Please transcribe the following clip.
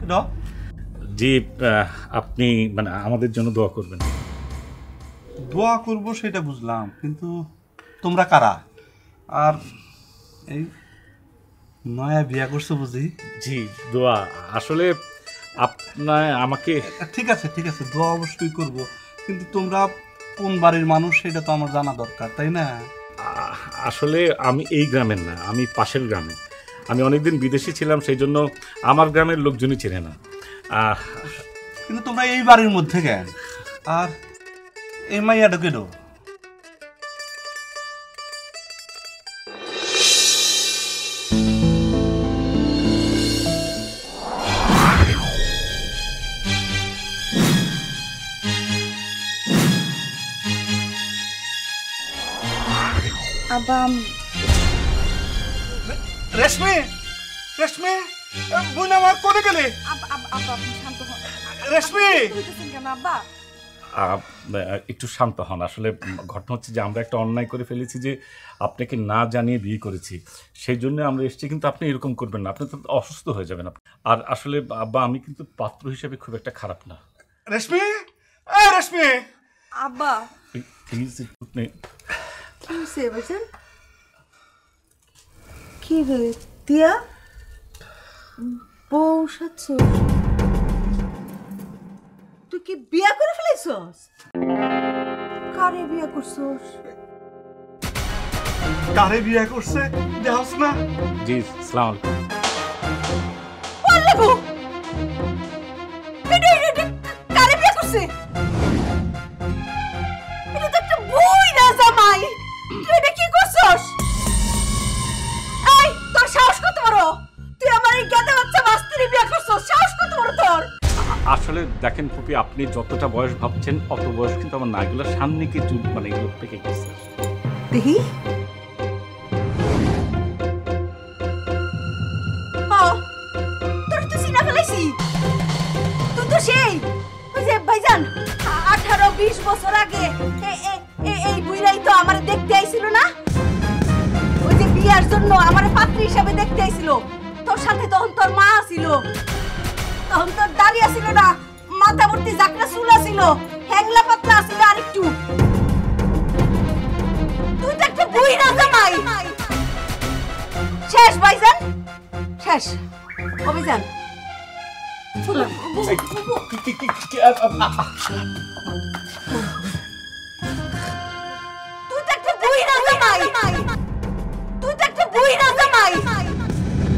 এটা জি আপনি মানে আমাদের জন্য দোয়া করবেন। দোয়া করব সেটা বুঝলাম, কিন্তু তোমরা কারা? আর এই নয়া বিয়া করছো বুঝি? জি দোয়া আসলে আপনার আমাকে ঠিক আছে ঠিক আছে, দোয়া অবশ্যই করব, কিন্তু তোমরা কোন বাড়ির মানুষ সেটা তো আমার জানা দরকার, তাই না? আসলে আমি এই গ্রামের না, আমি পাশের গ্রামে। আমি অনেকদিন বিদেশে ছিলাম, সেই জন্য আমার গ্রামের লোকজনই চেনে না। কিন্তু তোমরা এই বাড়ির মধ্যে কেন? আর এই মাইয়াটা কেন? আব্বা রেশমি, রেশমি, বোন আমার কোনে গেলে? আব্বা শান্ত হন। রেশমি, কেন আব্বা? একটু শান্ত হন। আসলে ঘটনা হচ্ছে যে আমরা একটা অন্যায় করে ফেলেছি, যে আপনাকে না জানিয়ে বিয়ে করেছি, সেই জন্য আমরা এসেছি। কিন্তু আপনি এরকম করবেন না, আপনি তো অসুস্থ হয়ে যাবেন। আর আসলে আব্বা আমি কিন্তু পাত্র হিসেবে খুব একটা খারাপ না। রেশমি, রেশমি, আব্বা প্লিজ একটু কি হয়েছে ভাইজান? কি রে তিয়া, বউ সাচ্ছ? তুই কি বিয়া করে ফেলেছস? কারে বিয়া করছস? কারে বিয়া করছে দেখাস না? জি সালাম আলাইকুম। বললে বউ এটা কারে বিয়া করছে? এটা তো একটা বই না জামাই, তুই এটা কি করছস? এই তোর সাহস কত বড়? তুই আমার এই গাদা বাচ্চা মাস্টারি বিয়া করছস? সাহস কত বড় তোর? আসলে দেখেন ফুপি, আপনি যতটা বয়স ভাবছেন অত বয়স কিন্তু আমার না। এগুলো সামনে কি চুল মানে এগুলো পেকে গেছে। দেখি তোর তো চিনা ফেলাইছি। তুই তো সেই ওই যে ভাইজান 18-20 বছর আগে এই বুইরাই তো আমারে দেখতে আইছিল না? ওই যে বিয়ার জন্য আমারে পাত্রী হিসাবে দেখতে আইছিল। তোর সাথে তখন তোর মা ছিল, তখন তোর দাড়ি ছিল না, মাথা ভর্তি জাকড়া চুল ছিল, হ্যাংলা পাতলা ছিল আর একটু। তুই তো একটা বুইরা জামাই। শেষ ভাইজান, শেষ। অভিযান